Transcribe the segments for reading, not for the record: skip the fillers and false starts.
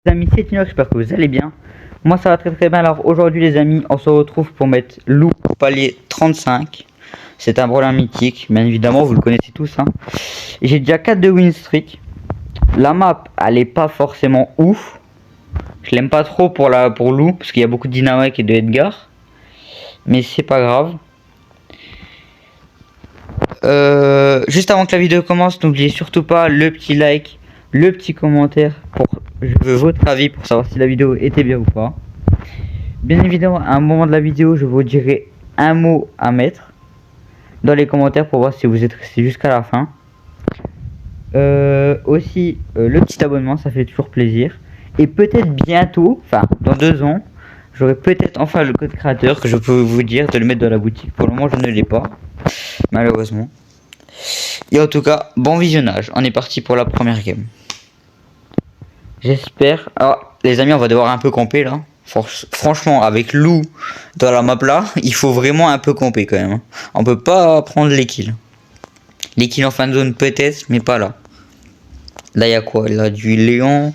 Les amis, c'est Tinox, j'espère que vous allez bien. Moi ça va très très bien. Alors aujourd'hui les amis, on se retrouve pour mettre loup palier 35. C'est un brawler mythique, bien évidemment vous le connaissez tous hein. J'ai déjà 4 de win streak. La map elle est pas forcément ouf. Je l'aime pas trop pour loup parce qu'il y a beaucoup de dynamite et de Edgar. Mais c'est pas grave. Juste avant que la vidéo commence, n'oubliez surtout pas le petit like, le petit commentaire pour je veux votre avis pour savoir si la vidéo était bien ou pas. Bien évidemment, à un moment de la vidéo, je vous dirai un mot à mettre dans les commentaires pour voir si vous êtes resté jusqu'à la fin. Aussi, le petit abonnement, ça fait toujours plaisir. Et peut-être bientôt, enfin dans 2 ans, j'aurai peut-être enfin le code créateur que je peux vous dire de le mettre dans la boutique. Pour le moment, je ne l'ai pas, malheureusement. Et en tout cas, bon visionnage. On est parti pour la première game. J'espère. Alors, les amis, on va devoir un peu camper là. Franchement, avec loup dans la map là, il faut vraiment un peu camper quand même. On peut pas prendre les kills. Les kills en fin de zone peut-être, mais pas là. Là, il y a quoi? Là, du Léon,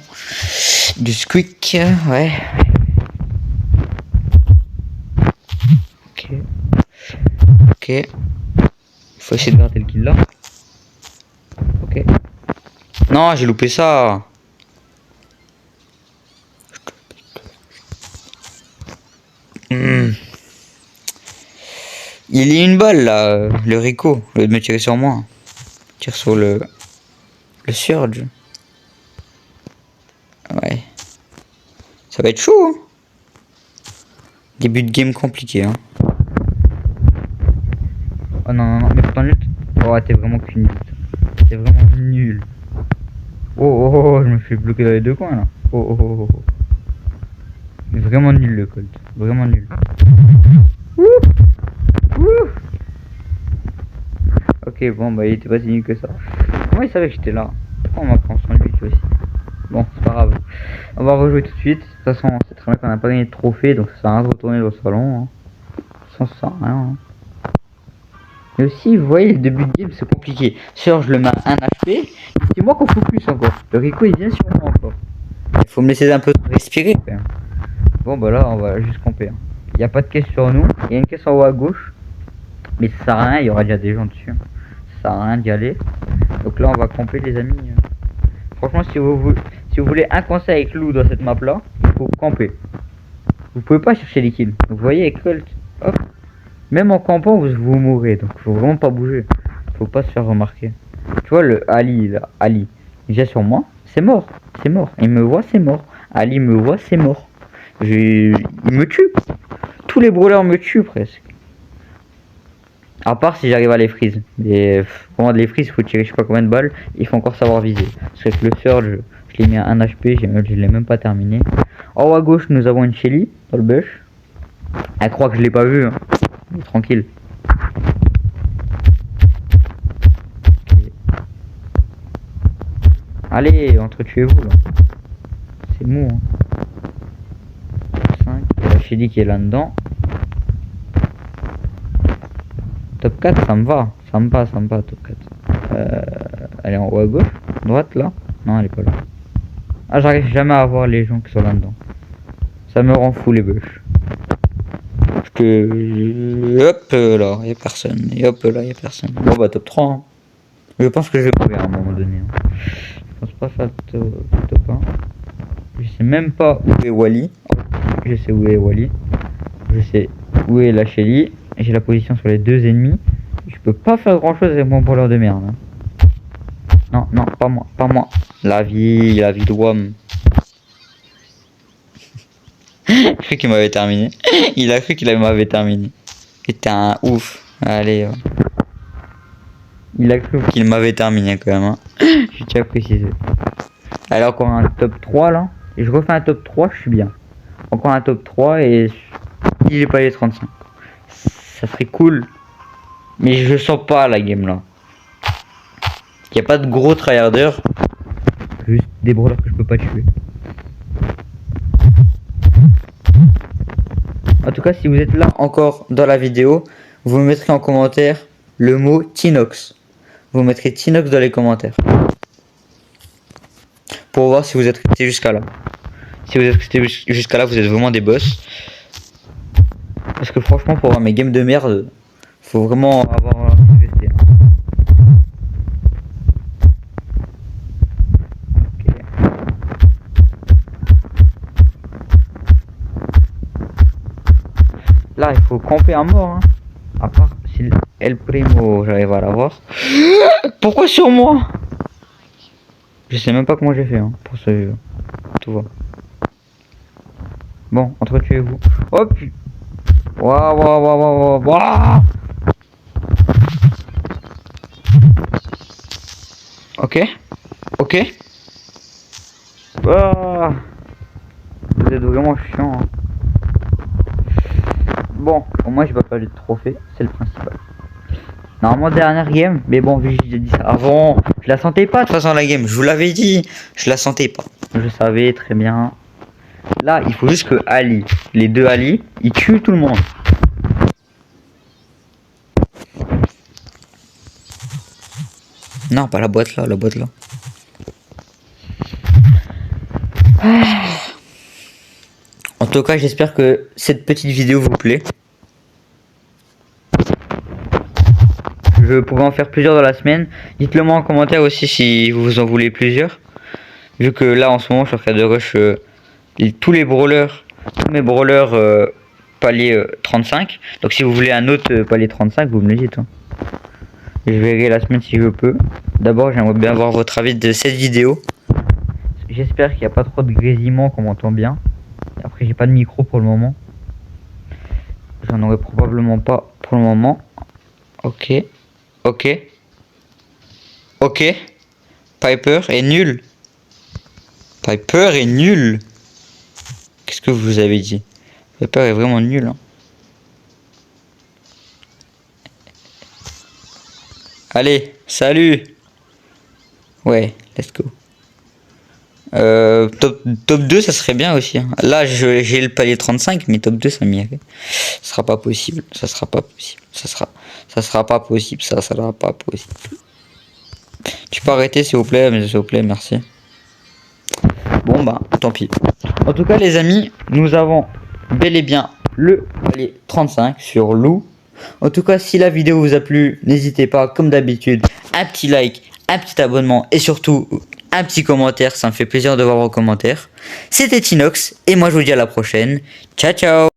du Squeak, ouais. Ok. Ok. Faut essayer de garder le kill là. Ok. Non, j'ai loupé ça. Il y a une balle là, le Rico, au lieu de me tirer sur moi. Tire sur le Surge. Ouais. Ça va être chaud hein. Début de game compliqué hein. Oh non, mais pourtant nul. Oh t'es vraiment qu'une nul. T'es vraiment nul. Oh, je me fais bloquer dans les deux coins là. Oh. Mais vraiment nul le Colt. Vraiment nul. Ouh. Ok bon bah il était pas si nul que ça. Comment il savait que j'étais là? Pourquoi on m'apprend sans lui aussi? Bon c'est pas grave. On va rejouer tout de suite. De toute façon c'est très bien qu'on n'a pas gagné de trophée. Donc ça sert à rien de retourner dans le salon hein. Sans ça rien hein. Et aussi vous voyez le début de game c'est compliqué. Sur je le mets à 1 HP. C'est moi qu'on focus encore. Le Rico il vient sur moi encore. Il faut me laisser un peu respirer quand même. Bon bah là on va juste camper. Il n'y a pas de caisse sur nous. Il y a une caisse en haut à gauche. Mais ça sert à rien, il y aura déjà des gens dessus. Ça sert à rien d'y aller. Donc là on va camper les amis. Franchement si vous voulez un conseil avec loup dans cette map là, il faut camper. Vous pouvez pas chercher les kills. Vous voyez avec Colt, hop. Même en campant vous mourrez. Donc faut vraiment pas bouger. Faut pas se faire remarquer. Tu vois le Ali là, Ali. Il vient sur moi, c'est mort. C'est mort. Il me voit, c'est mort. Ali me voit, c'est mort. Il me tue. Tous les brawlers me tuent presque. À part si j'arrive à les freeze. Mais pour les freeze, il faut tirer je sais pas combien de balles. Il faut encore savoir viser. Parce que avec le Surge, je l'ai mis à 1 HP, je l'ai même pas terminé. En haut à gauche, nous avons une Shelly dans le bush. Elle croit que je l'ai pas vu. Hein. Mais tranquille. Okay. Allez, entretuez-vous là. C'est mou. Hein. 5. Il y a la Shelly qui est là-dedans. Top 4 ça me va, top 4. Elle est en haut à gauche, droite là. Non elle est pas là. Ah j'arrive jamais à voir les gens qui sont là dedans. Ça me rend fou les bush. Parce que hop là y a personne. Et hop là y a personne. Bon bah top 3 hein. Je pense que je vais courir à un moment donné hein. Je pense pas faire top 1. Je sais même pas où est Wally. Je sais où est Wally. Je sais où est la Shelly. J'ai la position sur les 2 ennemis. Je peux pas faire grand chose avec mon brawler de merde. Hein. Non, pas moi. La vie de WOM. J'ai cru qu'il m'avait terminé. Il a cru qu'il m'avait terminé. C'était un ouf. Allez. Il a cru qu'il m'avait terminé quand même. Hein. Je tiens à préciser. Allez, encore un top 3 là. Et je refais un top 3, je suis bien. Encore un top 3 et il est pas les 35. Ça serait cool. Mais je sens pas la game là. Il n'y a pas de gros tryharders. Juste des brawlers que je peux pas tuer. En tout cas si vous êtes là encore dans la vidéo, vous me mettrez en commentaire le mot Tinox. Vous mettrez Tinox dans les commentaires. Pour voir si vous êtes resté jusqu'à là. Si vous êtes resté jusqu'à là, vous êtes vraiment des boss. Parce que franchement, pour avoir mes games de merde, faut vraiment avoir resté. Ok. Là, il faut camper à mort. Hein. À part si El Primo, j'arrive à l'avoir. Pourquoi sur moi? Je sais même pas comment j'ai fait hein, pour ce jeu. Tout va. Bon, entretuez-vous. Hop. Waouh, waouh, waouh, waouh, waouh. Ok. Ok. Ah. Vous êtes vraiment chiant. Hein. Bon, au moins j'ai pas perdu de trophée, c'est le principal. Normalement dernière game, mais bon vu que j'ai dit ça avant, je la sentais pas de toute façon la game, je vous l'avais dit, je la sentais pas. Je savais très bien. Là il faut juste que Ali, les deux Ali, ils tuent tout le monde. Non pas la boîte là, la boîte là. En tout cas j'espère que cette petite vidéo vous plaît. Je pourrais en faire plusieurs dans la semaine. Dites-le moi en commentaire aussi si vous en voulez plusieurs. Vu que là en ce moment je suis en train de rush tous mes brawlers palier 35. Donc si vous voulez un autre palier 35, vous me le dites. Hein. Je verrai la semaine si je peux. D'abord j'aimerais bien avoir votre avis de cette vidéo. J'espère qu'il n'y a pas trop de grésillements qu'on m'entend bien. Après j'ai pas de micro pour le moment. J'en aurai probablement pas pour le moment. Ok. Ok. Ok. Piper est nul. Piper est nul. Qu'est-ce que vous avez dit? Piper est vraiment nul. Hein. Allez, salut. Ouais, let's go. Top 2, ça serait bien aussi. Hein. Là, j'ai le palier 35, mais top 2, ça m'irait. Ce sera pas possible. Ça sera pas possible. Ça sera pas possible. Ça sera pas possible. Tu peux arrêter, s'il vous plaît, mais s'il vous plaît, merci. Bon, bah, tant pis. En tout cas, les amis, nous avons bel et bien le palier 35 sur Lou. En tout cas, si la vidéo vous a plu, n'hésitez pas, comme d'habitude, un petit like, un petit abonnement et surtout un petit commentaire. Ça me fait plaisir de voir vos commentaires. C'était Inox et moi je vous dis à la prochaine. Ciao, ciao.